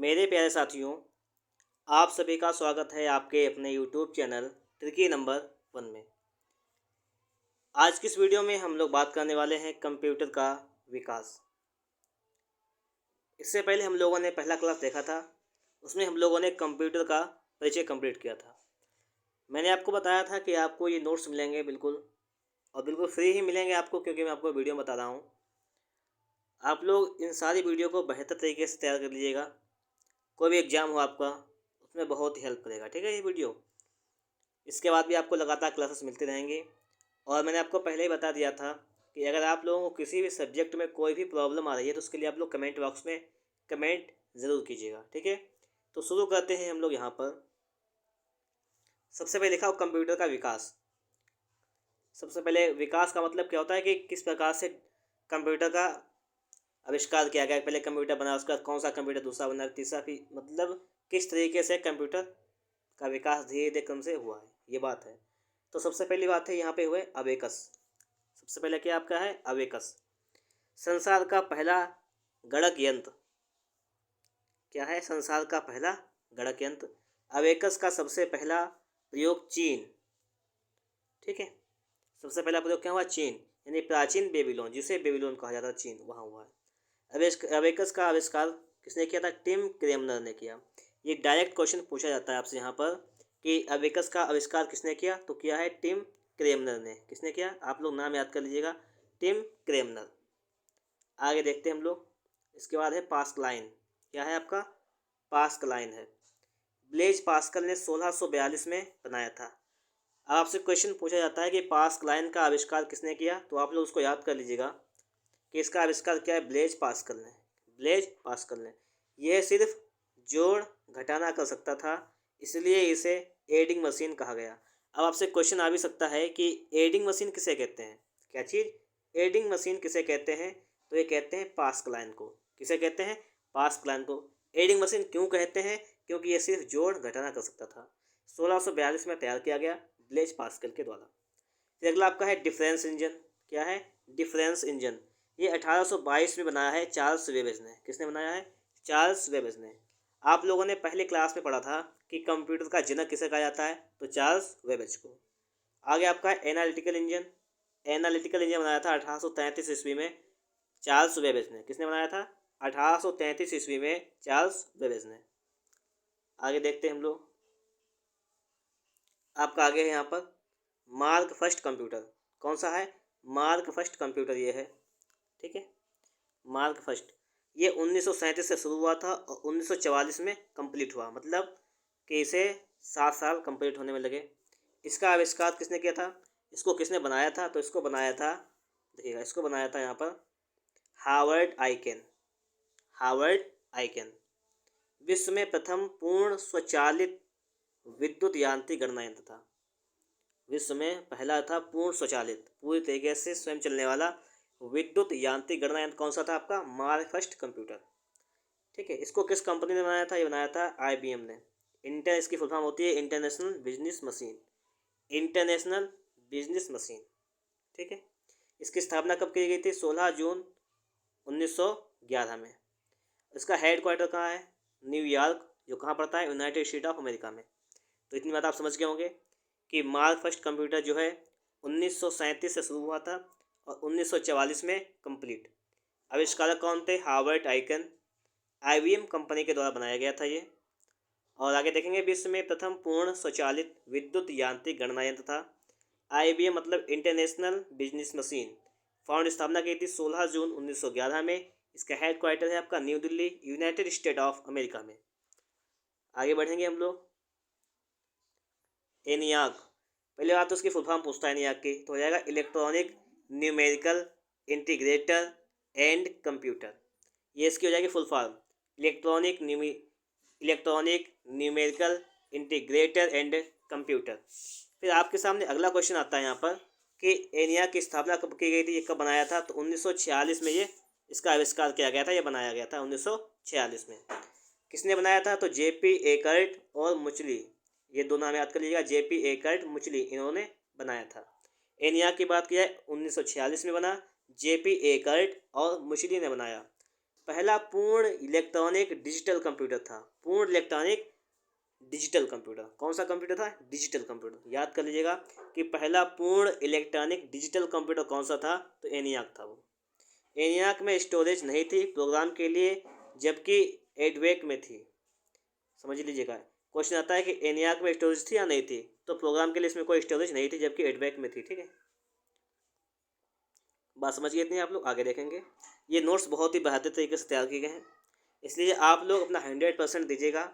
मेरे प्यारे साथियों, आप सभी का स्वागत है आपके अपने यूट्यूब चैनल ट्रिकी नंबर 1 में। आज की इस वीडियो में हम लोग बात करने वाले हैं कंप्यूटर का विकास। इससे पहले हम लोगों ने पहला क्लास देखा था, उसमें हम लोगों ने कंप्यूटर का परिचय कंप्लीट किया था। मैंने आपको बताया था कि आपको ये नोट्स मिलेंगे बिल्कुल, और बिल्कुल फ्री ही मिलेंगे आपको, क्योंकि मैं आपको वीडियो बता रहा हूँ। आप लोग इन सारी वीडियो को बेहतर तरीके से तैयार कर लीजिएगा। कोई भी एग्ज़ाम हो आपका, उसमें बहुत ही हेल्प करेगा, ठीक है ये वीडियो। इसके बाद भी आपको लगातार क्लासेस मिलते रहेंगे। और मैंने आपको पहले ही बता दिया था कि अगर आप लोगों को किसी भी सब्जेक्ट में कोई भी प्रॉब्लम आ रही है तो उसके लिए आप लोग कमेंट बॉक्स में कमेंट ज़रूर कीजिएगा, ठीक है। तो शुरू करते हैं हम लोग यहाँ पर। सबसे पहले लिखा हो कंप्यूटर का विकास। सबसे पहले विकास का मतलब क्या होता है कि किस प्रकार से कंप्यूटर का आविष्कार किया गया। पहले कंप्यूटर बना, उसके बाद कौन सा कंप्यूटर दूसरा बना, तीसरा, फिर मतलब किस तरीके से कंप्यूटर का विकास धीरे धीरे क्रम से हुआ है, ये बात है। तो सबसे पहली बात है यहाँ पे हुए अबेकस। सबसे पहले क्या आपका है अबेकस। संसार का पहला गणक यंत्र क्या है? संसार का पहला गणक यंत्र। अबेकस का सबसे पहला प्रयोग चीन, ठीक है। सबसे पहला प्रयोग क्या हुआ? चीन, यानी प्राचीन बेबीलोन, जिसे बेबीलोन कहा जाता है, चीन, वहाँ हुआ है। अबेकस का आविष्कार किसने किया था? टिम क्रेमनर ने किया। ये डायरेक्ट क्वेश्चन पूछा जाता है आपसे यहाँ पर कि अबेकस का आविष्कार किसने किया? तो किया है टिम क्रेमनर ने। किसने किया? आप लोग नाम याद कर लीजिएगा, टिम क्रेमनर। आगे देखते हैं हम लोग। इसके बाद है पास्कलाइन। क्या है आपका? पास्कलाइन है। ब्लेज पास्कल ने 1642 में बनाया था। अब आपसे क्वेश्चन पूछा जाता है कि पास्कलाइन का आविष्कार किसने किया? तो आप लोग उसको याद कर लीजिएगा कि इसका आविष्कार क्या है? ब्लेज पास्कल ने। ब्लेज पास्कल ने। यह सिर्फ जोड़ घटाना कर सकता था, इसलिए इसे एडिंग मशीन कहा गया। अब आपसे क्वेश्चन आ भी सकता है कि एडिंग मशीन किसे कहते हैं? क्या चीज़? एडिंग मशीन किसे कहते हैं? तो ये कहते हैं पास्कलाइन को। किसे कहते हैं? पास्कलाइन को। एडिंग मशीन क्यों कहते हैं? क्योंकि ये सिर्फ जोड़ घटाना कर सकता था। 1642 में तैयार किया गया ब्लेज पास्कल के द्वारा। फिर अगला आपका है डिफरेंस इंजन। क्या है? Difference engine. ये 1822 में बनाया है चार्ल्स वेबेज ने। किसने बनाया है? चार्ल्स वेबेज ने। आप लोगों ने पहले क्लास में पढ़ा था कि कंप्यूटर का जनक किसे कहा जाता है? तो चार्ल्स वेबेज को। आगे आपका है एनालिटिकल इंजन। एनालिटिकल इंजन बनाया था 1833 ईस्वी में चार्ल्स वेबेज ने। किसने बनाया था? 1833 ईस्वी में चार्ल्स वेबेज ने। आगे देखते हैं हम लोग। आपका आगे है यहाँ पर मार्क फर्स्ट कंप्यूटर। कौन सा है? मार्क फर्स्ट कंप्यूटर ये है, ठीक है। मार्क फर्स्ट ये 1937 से शुरू हुआ था और 1944 में कंप्लीट हुआ, मतलब कि इसे 7 साल कंप्लीट होने में लगे। इसका आविष्कार किसने किया था? इसको किसने बनाया था? तो इसको बनाया था, देखिएगा, इसको बनाया था यहाँ पर हार्वर्ड आइकेन। हार्वर्ड आइकेन विश्व में प्रथम पूर्ण स्वचालित विद्युत यांत्रिक गणना यंत्र था। विश्व में पहला था पूर्ण स्वचालित, पूरी तरीके से स्वयं चलने वाला विद्युत यांत्रिक गणना यंत्र। कौन सा था आपका? मार्क फर्स्ट कंप्यूटर, ठीक है। इसको किस कंपनी ने बनाया था? ये बनाया था IBM ने। इंटर इसकी फुल फॉर्म होती है international business machine. International business machine, ठीक है। इसकी स्थापना कब की गई थी? 16 जून 1911 में। इसका हेड क्वार्टर कहाँ है? न्यूयॉर्क, जो कहाँ पड़ता है? यूनाइटेड स्टेट ऑफ अमेरिका में। तो इतनी बात आप समझ गए होंगे कि मार्क फर्स्ट कंप्यूटर जो है 1937 से शुरू हुआ था और 1944 में कंप्लीट। आविष्कारक कौन थे? Harvard icon. IBM कंपनी के द्वारा बनाया गया था ये। और आगे देखेंगे, विश्व में प्रथम पूर्ण स्वचालित विद्युत यांत्रिक गणना यंत्र था। IBM मतलब इंटरनेशनल बिजनेस मशीन। फाउंड स्थापना की थी 16 जून 1911 में। इसका हेड क्वार्टर है आपका new Delhi, United state of America में। आगे बढ़ेंगे हम लोग। एनियाक, पहले बात तो उसकी फुल फॉर्म पूछता है एनियाक की, तो हो जाएगा electronic numerical integrator and computer. ये इसकी हो जाएगी full form, electronic numerical integrator and computer. फिर आपके सामने अगला क्वेश्चन आता है यहाँ पर कि एनियाक की स्थापना कब की गई थी, ये कब बनाया था? तो 1946 में ये इसका आविष्कार किया गया था, ये बनाया गया था 1946 में। किसने बनाया था? तो JP एकर्ट और मुचली, ये दो नाम याद कर लीजिएगा, JP एकर्ट, मुचली, इन्होंने बनाया था। एनियाक की बात की जाए 1946 में बना, JP एकर्ट और मुचली ने बनाया। पहला पूर्ण इलेक्ट्रॉनिक डिजिटल कंप्यूटर था। पूर्ण इलेक्ट्रॉनिक डिजिटल कंप्यूटर कौन सा कंप्यूटर था? Digital computer. याद कर लीजिएगा कि पहला पूर्ण इलेक्ट्रॉनिक डिजिटल कंप्यूटर कौन सा था? तो एनियाक था वो। एनियाक में स्टोरेज नहीं थी प्रोग्राम के लिए, जबकि एडवेक में थी। समझ लीजिएगा, क्वेश्चन आता है कि एनियाक में स्टोरेज थी या नहीं थी, तो प्रोग्राम के लिए इसमें कोई स्टोरेज नहीं थी, जबकि एडवेक में थी। ठीक है, बात समझ गए इतनी आप लोग। आगे देखेंगे। ये नोट्स बहुत ही बेहतर तरीके से तैयार किए गए हैं, इसलिए आप लोग अपना 100% दीजिएगा।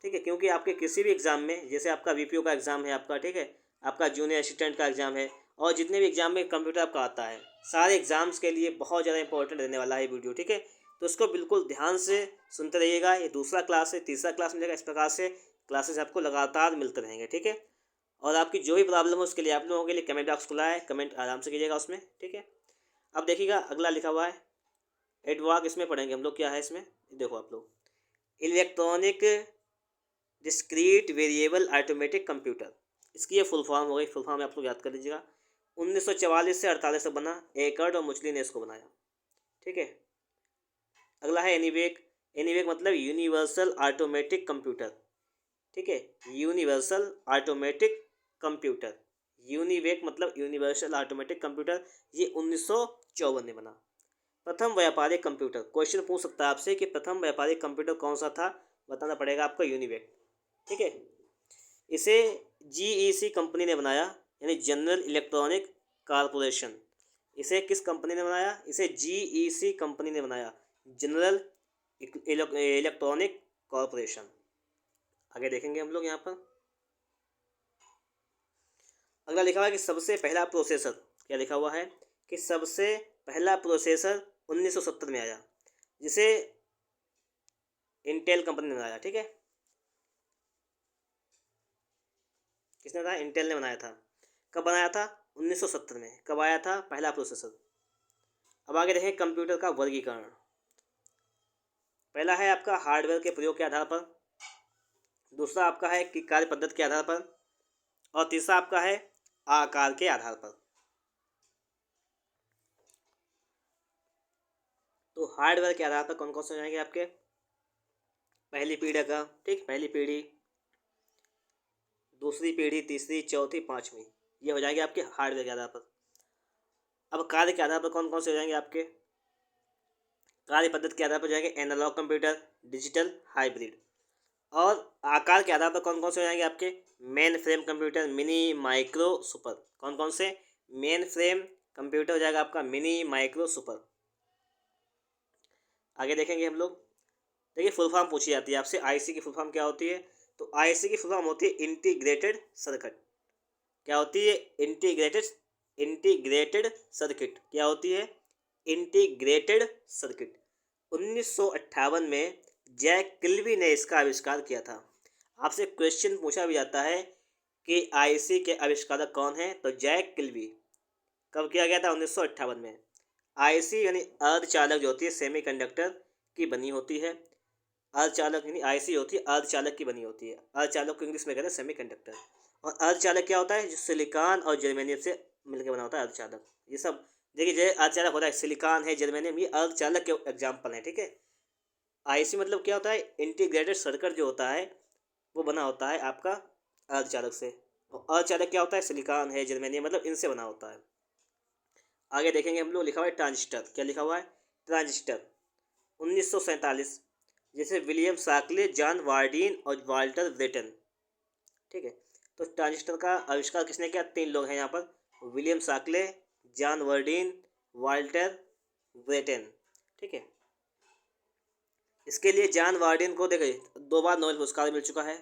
ठीक है, क्योंकि आपके किसी भी एग्ज़ाम में, जैसे आपका वीपीओ का एग्ज़ाम है आपका, ठीक है, आपका जूनियर असिस्टेंट का एग्ज़ाम है, और जितने भी एग्ज़ाम में कंप्यूटर आपका आता है, सारे एग्ज़ाम्स के लिए बहुत ज़्यादा इंपॉर्टेंट रहने वाला है वीडियो। ठीक है, तो इसको बिल्कुल ध्यान से सुनते रहिएगा। ये दूसरा क्लास है, तीसरा क्लास मिलेगा। इस प्रकार से क्लासेस आपको लगातार मिलते रहेंगे। ठीक है, और आपकी जो भी प्रॉब्लम हो उसके लिए आप लोगों के लिए कमेंट बॉक्स खुला है, कमेंट आराम से कीजिएगा उसमें। ठीक है, अब देखिएगा अगला लिखा हुआ है एडवाक। इसमें पढ़ेंगे हम लोग क्या है इसमें, देखो आप लोग, electronic discrete variable automatic computer, इसकी ये फुल फॉर्म हो गई। फुल फॉर्म आप लोग याद कर लीजिएगा। 1944 से 48 तक बना, एकर्ड और मुचली ने इसको बनाया। ठीक है, अगला है एनीवेक। एनीवेक मतलब यूनिवर्सल ऑटोमेटिक कंप्यूटर। ठीक है, यूनिवर्सल ऑटोमेटिक कंप्यूटर, यूनिवेक मतलब यूनिवर्सल ऑटोमेटिक कंप्यूटर, ये 1954 में बना। प्रथम व्यापारिक कंप्यूटर, क्वेश्चन पूछ सकता है आपसे कि प्रथम व्यापारिक कंप्यूटर कौन सा था, बताना पड़ेगा आपको, यूनिवेक। ठीक है, इसे जीईसी कंपनी ने बनाया, यानी जनरल इलेक्ट्रॉनिक कारपोरेशन। इसे किस कंपनी ने बनाया? इसे जीईसी कंपनी ने बनाया, जनरल इलेक्ट्रॉनिक कॉरपोरेशन। आगे देखेंगे हम लोग यहाँ पर। अगला लिखा हुआ है कि सबसे पहला प्रोसेसर, क्या लिखा हुआ है कि सबसे पहला प्रोसेसर 1970 में आया, जिसे इंटेल कंपनी ने बनाया। ठीक है, किसने बनाया? इंटेल ने बनाया था। कब बनाया था? 1970 में। कब आया था पहला प्रोसेसर? अब आगे देखें कंप्यूटर का वर्गीकरण। पहला है आपका हार्डवेयर के प्रयोग के आधार पर, दूसरा आपका है कि कार्य पद्धति के आधार पर, और तीसरा आपका है आकार के आधार पर। तो हार्डवेयर के आधार पर कौन कौन से हो जाएंगे आपके? पहली पीढ़ी का, ठीक, पहली पीढ़ी, दूसरी पीढ़ी, तीसरी, चौथी, पांचवी, ये हो जाएंगे आपके हार्डवेयर के आधार पर। अब कार्य के आधार पर कौन कौन से हो जाएंगे आपके? कार्य पद्धति के आधार पर जाएंगे एनालॉग कंप्यूटर, डिजिटल, हाइब्रिड। और आकार के आधार पर कौन कौन से हो जाएंगे आपके? Main frame computer, mini, micro, super. कौन कौन से? मेन फ्रेम कंप्यूटर हो जाएगा आपका मिनी, माइक्रो, सुपर। आगे देखेंगे हम लोग। देखिए फुल फॉर्म पूछी जाती है आपसे, आईसी की फुल फॉर्म क्या होती है? तो आईसी की फुल फॉर्म होती है इंटीग्रेटेड सर्किट। क्या होती है? Integrated circuit. क्या होती है? Integrated circuit. 1958 में जैक किल्बी ने इसका आविष्कार किया था। आपसे क्वेश्चन पूछा भी जाता है कि आईसी के आविष्कारक कौन है, तो जैक किल्बी। कब किया गया था? 1958 में। आईसी यानी अर्धचालक जो होती है सेमीकंडक्टर की बनी होती है। अर्धचालक यानी आईसी होती है अर्धचालक की बनी होती है। अर्धचालक को इंग्लिश में कहते हैं सेमीकंडक्टर। और अर्धचालक क्या होता है? जो सिलिकॉन और जर्मेनियम से मिलकर बना होता है अर्धचालक। ये सब देखिए, जो अर्धचालक होता है सिलिकॉन है, जर्मेनियम, ये अर्धचालक के एग्जाम्पल हैं। ठीक है, आईसी मतलब क्या होता है? इंटीग्रेटेड सर्किट जो होता है वो बना होता है आपका अर्धचालक से। और अर्धचालक क्या होता है? सिलिकॉन है, जर्मेनियम, मतलब इनसे बना होता है। आगे देखेंगे हम लोग, लिखा हुआ है ट्रांजिस्टर। क्या लिखा हुआ है? ट्रांजिस्टर। 1947, जैसे विलियम शाक्ले, जॉन वार्डीन और वाल्टर ब्रेटन। ठीक है, तो ट्रांजिस्टर का आविष्कार किसने किया? 3 लोग हैं यहाँ पर, विलियम शाक्ले, जॉन वार्डीन, वाल्टर ब्रेटन। ठीक है, इसके लिए जॉन वार्डीन को देखिए 2 बार नोबेल पुरस्कार मिल चुका है।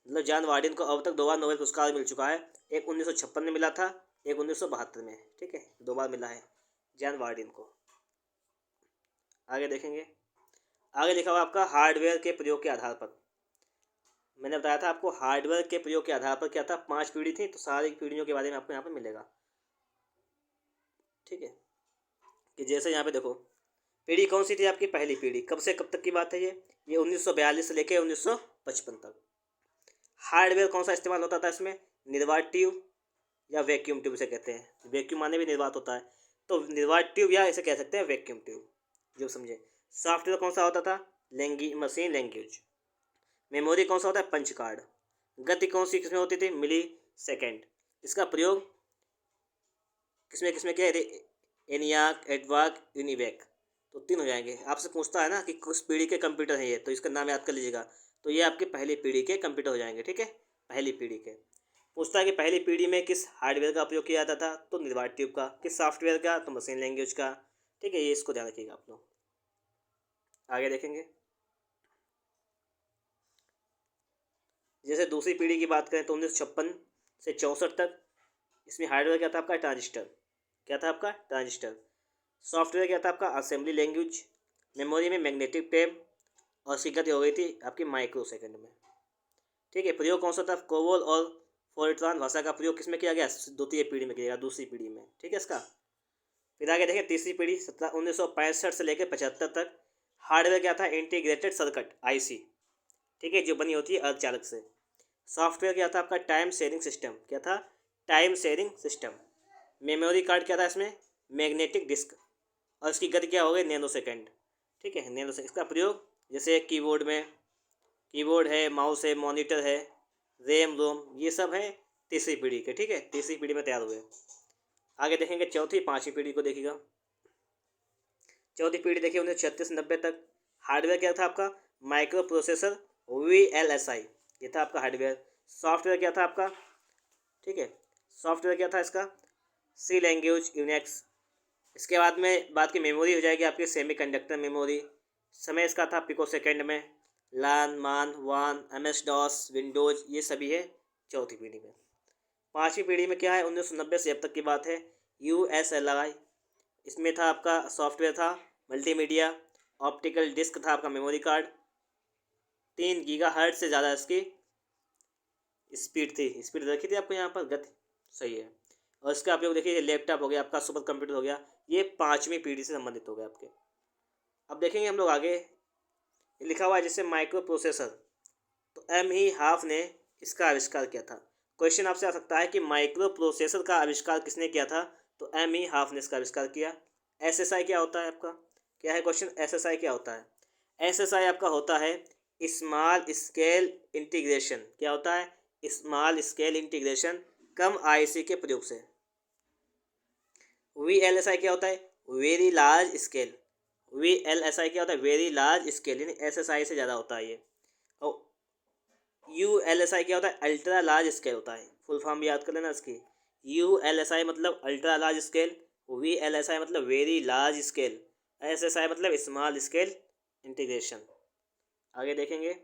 मतलब जॉन वार्डीन को अब तक 2 बार नोबेल पुरस्कार मिल चुका है। एक 1956 में मिला था, एक 1972 में। ठीक है, 2 बार मिला है जॉन वार्डीन को। आगे देखेंगे। आगे लिखा हुआ आपका हार्डवेयर के प्रयोग के आधार पर। मैंने बताया था आपको हार्डवेयर के प्रयोग के आधार पर क्या था, 5 पीढ़ी थी, तो सारी पीढ़ियों के बारे में आपको यहाँ पर मिलेगा। ठीक है, कि जैसे यहाँ पे देखो पीढ़ी कौन सी थी आपकी? पहली पीढ़ी। कब से कब तक की बात है ये 1942 से लेकर 1955 तक। हार्डवेयर कौन सा इस्तेमाल होता था इसमें? निर्वात ट्यूब या वैक्यूम ट्यूब से कहते हैं। वैक्यूम माने भी निर्वात होता है, तो निर्वात ट्यूब या इसे कह सकते हैं वैक्यूम ट्यूब। जो समझे। सॉफ्टवेयर कौन सा होता था, मशीन लैंग्वेज। मेमोरी कौन सा होता है, पंच कार्ड। गति कौन सी किसमें होती थी, मिली सेकेंड। इसका प्रयोग किसमें किसमें किया, एनियाक, एडवाक, यूनिवैक। तो 3 हो जाएंगे। आपसे पूछता है ना कि किस पीढ़ी के कंप्यूटर हैं ये, तो इसका नाम याद कर लीजिएगा। तो ये आपकी पहली पीढ़ी के कंप्यूटर हो जाएंगे, ठीक है, पहली पीढ़ी के। पूछता है कि पहली पीढ़ी में किस हार्डवेयर का उपयोग किया जाता था, तो निर्वात ट्यूब का। किस सॉफ्टवेयर का, तो मशीन लैंग्वेज का, ठीक है। ये इसको ध्यान रखिएगा आप लोग। आगे देखेंगे, जैसे दूसरी पीढ़ी की बात करें तो 1956 से 64 तक इसमें हार्डवेयर क्या था आपका, ट्रांजिस्टर। क्या था आपका, ट्रांजिस्टर। सॉफ्टवेयर क्या था आपका, असेंबली लैंग्वेज। मेमोरी में मैग्नेटिक टेप, और इसकी गति हो गई थी आपकी माइक्रो सेकंड में, ठीक है। प्रयोग कौन सा था, कोबोल और फोर्ट्रान भाषा का प्रयोग किसमें किया गया, द्वितीय पीढ़ी में किया गया, दूसरी पीढ़ी में, ठीक है। इसका फिर आगे देखें तीसरी पीढ़ी 1965 से लेकर 75 तक हार्डवेयर क्या था, इंटीग्रेटेड सर्किट आईसी, ठीक है, जो बनी होती है अर्धचालक से। सॉफ्टवेयर क्या था आपका, टाइम शेयरिंग सिस्टम। क्या था, time sharing system. Memory card क्या था इसमें, मैग्नेटिक डिस्क, और इसकी गति क्या हो गई, नैनो सेकेंड, ठीक है, नैनो सेकेंड। इसका प्रयोग जैसे कीबोर्ड में, कीबोर्ड है, माउस है, मॉनिटर है, रैम रोम, ये सब है तीसरी पीढ़ी के, ठीक है, तीसरी पीढ़ी में तैयार हुए। आगे देखेंगे चौथी पांचवी पीढ़ी को देखिएगा। चौथी पीढ़ी देखिए 1936 से 90 तक हार्डवेयर क्या था आपका, माइक्रो प्रोसेसर VLSI, ये था आपका हार्डवेयर। सॉफ्टवेयर क्या था आपका, ठीक है, सॉफ्टवेयर क्या था इसका, सी लैंग्वेज, यूनिक्स। इसके बाद में बात की मेमोरी हो जाएगी आपकी सेमीकंडक्टर मेमोरी। समय इसका था पिको सेकेंड में। लान, मान, वान, MS-DOS, विंडोज, ये सभी है चौथी पीढ़ी में। पांचवी पीढ़ी में क्या है, 1990 से अब तक की बात है, USLI। इसमें था आपका सॉफ्टवेयर था मल्टीमीडिया, ऑप्टिकल डिस्क था आपका मेमोरी कार्ड, 3 GHz से ज़्यादा इसकी स्पीड थी। स्पीड रखी थी आपको यहाँ पर, गति सही है। और इसका उपयोग देखिए लैपटॉप हो गया आपका, सुपर कंप्यूटर हो गया, ये पांचवी पीढ़ी से संबंधित हो गए आपके। अब देखेंगे हम लोग आगे, लिखा हुआ है जैसे माइक्रो प्रोसेसर, तो M.E. हाफ ने इसका आविष्कार किया था। क्वेश्चन आपसे आ सकता है कि माइक्रो प्रोसेसर का आविष्कार किसने किया था, तो M.E. हाफ ने इसका आविष्कार किया। SSI क्या होता है आपका, क्या है क्वेश्चन, SSI क्या होता है। SSI आपका होता है स्मॉल स्केल इंटीग्रेशन। क्या होता है, स्मॉल स्केल इंटीग्रेशन, कम आईसी के प्रयोग से। VLSI क्या होता है, वेरी लार्ज स्केल। VLSI क्या होता है, वेरी लार्ज स्केल, यानी SSI से ज़्यादा होता है ये। और ULSI क्या होता है, अल्ट्रा लार्ज स्केल होता है। फुल फॉर्म याद कर लेना इसकी। ULSI मतलब अल्ट्रा लार्ज स्केल, VLSI मतलब वेरी लार्ज स्केल, SSI मतलब स्मॉल स्केल इंटीग्रेशन। आगे देखेंगे,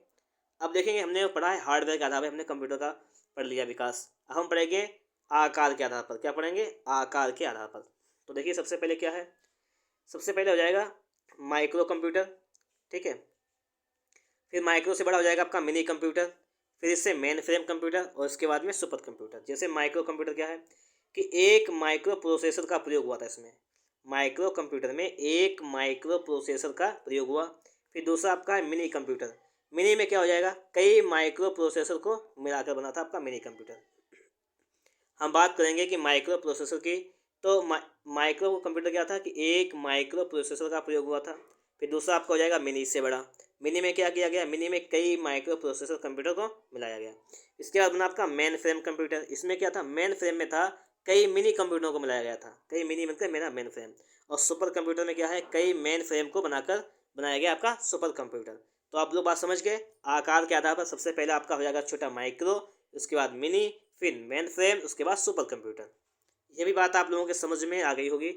अब देखेंगे हमने पढ़ा है हार्डवेयर के आधार पर, हमने कंप्यूटर का पढ़ लिया विकास। अब हम पढ़ेंगे आकार के आधार पर। क्या पढ़ेंगे, आकार के आधार पर। तो देखिए सबसे पहले क्या है, सबसे पहले हो जाएगा माइक्रो कंप्यूटर, ठीक है। फिर माइक्रो से बड़ा हो जाएगा आपका मिनी कंप्यूटर, फिर इससे मेन फ्रेम कंप्यूटर, और इसके बाद में सुपर कंप्यूटर। जैसे माइक्रो कंप्यूटर क्या है कि एक माइक्रो प्रोसेसर का प्रयोग हुआ था इसमें, माइक्रो कंप्यूटर में एक माइक्रो प्रोसेसर का प्रयोग हुआ। फिर दूसरा आपका है मिनी कंप्यूटर। मिनी में क्या हो जाएगा, कई माइक्रो प्रोसेसर को मिलाकर बना था आपका मिनी कंप्यूटर। हम बात करेंगे कि माइक्रो प्रोसेसर की, तो माइक्रो कंप्यूटर क्या था कि एक माइक्रो प्रोसेसर का प्रयोग हुआ था। फिर दूसरा आपका हो जाएगा मिनी से बड़ा। मिनी में क्या किया गया, मिनी में कई माइक्रो प्रोसेसर कंप्यूटर को मिलाया गया। इसके बाद बना आपका मेन फ्रेम कंप्यूटर। इसमें क्या था, मेन फ्रेम में था कई मिनी कंप्यूटरों को मिलाया गया था, कई मिनी मतलब मेरा मेन फ्रेम। और सुपर कंप्यूटर में क्या है, कई मेन फ्रेम को बनाकर बनाया गया आपका सुपर कंप्यूटर। तो आप लोग बात समझ गए। आकार के आधार पर सबसे पहले आपका हो जाएगा छोटा माइक्रो, उसके बाद मिनी, फिर मेन फ्रेम, उसके बाद सुपर कंप्यूटर। ये भी बात आप लोगों के समझ में आ गई होगी।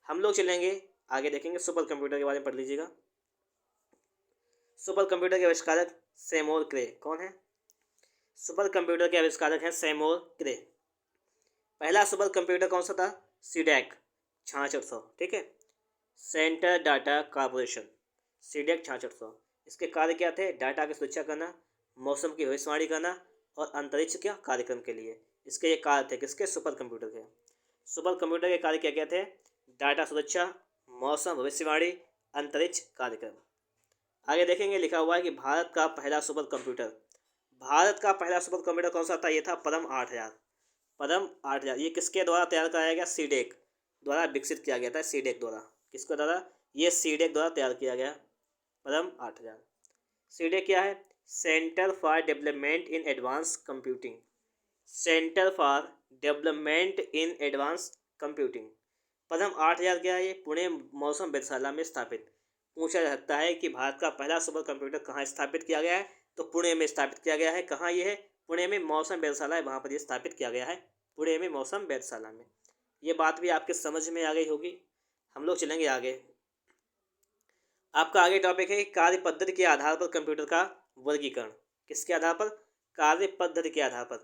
हम लोग चलेंगे आगे, देखेंगे सुपर कंप्यूटर के बारे में पढ़ लीजिएगा। सुपर कंप्यूटर के आविष्कारक सैमुअल क्रे। कौन है, सुपर कंप्यूटर के आविष्कारक हैं सैमुअल क्रे। पहला सुपर कंप्यूटर कौन सा था, सीडैक 6600, ठीक है, सेंटर डाटा कॉर्पोरेशन, सीडैक 6600। इसके कार्य क्या थे, डाटा की सुरक्षा करना, मौसम की भविष्यवाणी करना, और अंतरिक्ष के कार्यक्रम के लिए इसके ये कार्य थे, किसके, सुपर कंप्यूटर के। सुपर कंप्यूटर के कार्य क्या क्या थे, डाटा सुरक्षा, मौसम भविष्यवाणी, अंतरिक्ष कार्यक्रम। आगे देखेंगे लिखा हुआ है कि भारत का पहला सुपर कंप्यूटर, भारत का पहला सुपर कंप्यूटर कौन सा था, ये था परम 8000। परम 8000 ये किसके द्वारा तैयार कराया गया, सीडैक द्वारा विकसित किया गया था, सीडैक द्वारा, किसके द्वारा, ये सीडीएक द्वारा तैयार किया गया कदम 8000। सीडीएक क्या है? Centre for development in advance computing. Centre for development in advance computing. कदम 8000 क्या है? ये पुणे मौसम वेधशाला में स्थापित। पूछा जा सकता है कि भारत का पहला सुपर कंप्यूटर कहाँ स्थापित किया गया है? तो पुणे में स्थापित किया गया है। कहाँ ये है? पुणे में मौसम वेधशाला है, वहाँ पर ये स्थापित किया गया है, पुणे में मौसम वेधशाला में। ये बात भी आपके समझ में आ गई होगी। हम लोग चलेंगे आगे। आपका आगे टॉपिक है कार्य पद्धति के आधार पर कंप्यूटर का वर्गीकरण। किसके आधार पर? कार्य पद्धति के आधार पर।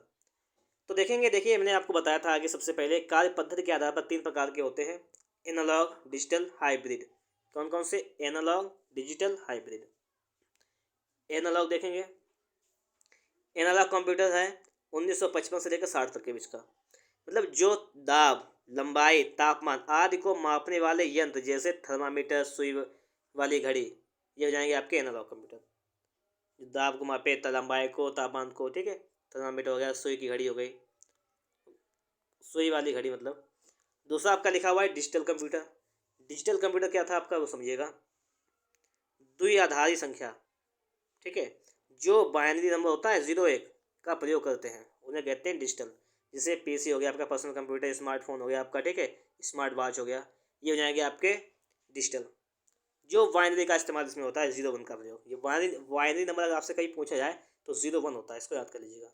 तो देखेंगे, देखिए मैंने आपको बताया था आगे सबसे पहले कार्य पद्धति के आधार पर 3 प्रकार के होते हैं, एनालॉग, डिजिटल, हाइब्रिड। कौन कौन से? Analogue, digital, hybrid. एनालॉग देखेंगे, एनालॉग कंप्यूटर है 1955 से लेकर 60 तक के बीच का। मतलब जो दाब, लंबाई, तापमान आदि को मापने वाले यंत्र जैसे थर्मामीटर, सुई वाली घड़ी, ये हो जाएंगे आपके एनालॉग कंप्यूटर। जो दाब को मापे, लंबाई को, तापमान को, ठीक है, थर्मामीटर हो गया, सुई की घड़ी हो गई, सुई वाली घड़ी मतलब। दूसरा आपका लिखा हुआ है डिजिटल कंप्यूटर। डिजिटल कंप्यूटर क्या था आपका, वो समझिएगा। द्विआधारी संख्या, ठीक है, जो बाइनरी नंबर होता है 0-1 का प्रयोग करते हैं, उन्हें कहते हैं डिजिटल। जैसे पीसी हो गया आपका, पर्सनल कंप्यूटर, स्मार्टफोन हो गया आपका, ठीक है, स्मार्ट वॉच हो गया, ये हो जाएंगे आपके डिजिटल। जो बाइनरी का इस्तेमाल इसमें होता है, 0-1 का प्रयोग। ये बाइनरी नंबर अगर आपसे कहीं पूछा जाए तो 0-1 होता है, इसको याद कर लीजिएगा।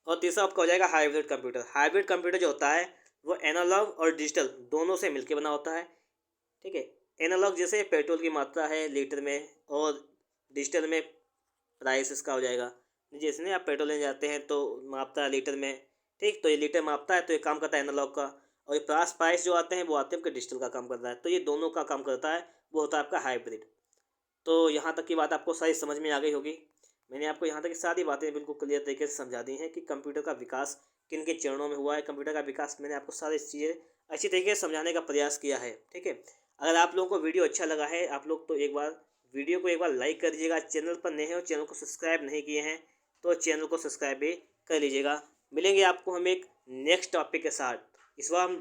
और तीसरा आपका हो जाएगा हाइब्रिड कंप्यूटर। हाइब्रिड कंप्यूटर जो होता है वो एनालॉग और डिजिटल दोनों से मिलकर बना होता है, ठीक है। एनालॉग जैसे पेट्रोल की मात्रा है लीटर में, और डिजिटल में प्राइस इसका हो जाएगा, जैसे ना आप पेट्रोल लेने जाते हैं तो मापता है लीटर में, ठीक, तो ये लीटर मापता है, तो ये काम करता है एनालॉग का। और ये प्राइस जो आते हैं वो आते हैं आपके डिजिटल का काम करता है। तो ये दोनों का काम करता है, वो होता है आपका हाइब्रिड। तो यहाँ तक की बात आपको सारी समझ में आ गई होगी। मैंने आपको यहाँ तक की सारी बातें बिल्कुल क्लियर तरीके से समझा दी हैं कि कंप्यूटर का विकास किन के चरणों में हुआ है। कंप्यूटर का विकास मैंने आपको सारी चीज़ें अच्छी तरीके से समझाने का प्रयास किया है, ठीक है। अगर आप लोगों को वीडियो अच्छा लगा है, आप लोग तो एक बार वीडियो को एक बार लाइक कर दीजिएगा। चैनल पर नए हैं और चैनल को सब्सक्राइब नहीं किए हैं तो चैनल को सब्सक्राइब भी कर लीजिएगा। मिलेंगे आपको हम एक नेक्स्ट टॉपिक के साथ। इस बार हम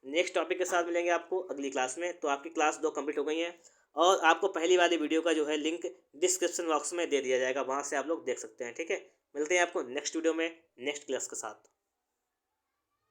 नेक्स्ट टॉपिक के साथ मिलेंगे आपको अगली क्लास में। तो आपकी क्लास 2 कंप्लीट हो गई हैं, और आपको पहली वाली वीडियो का जो है लिंक डिस्क्रिप्शन बॉक्स में दे दिया जाएगा, वहाँ से आप लोग देख सकते हैं, ठीक है। मिलते हैं आपको नेक्स्ट वीडियो में नेक्स्ट क्लास के साथ।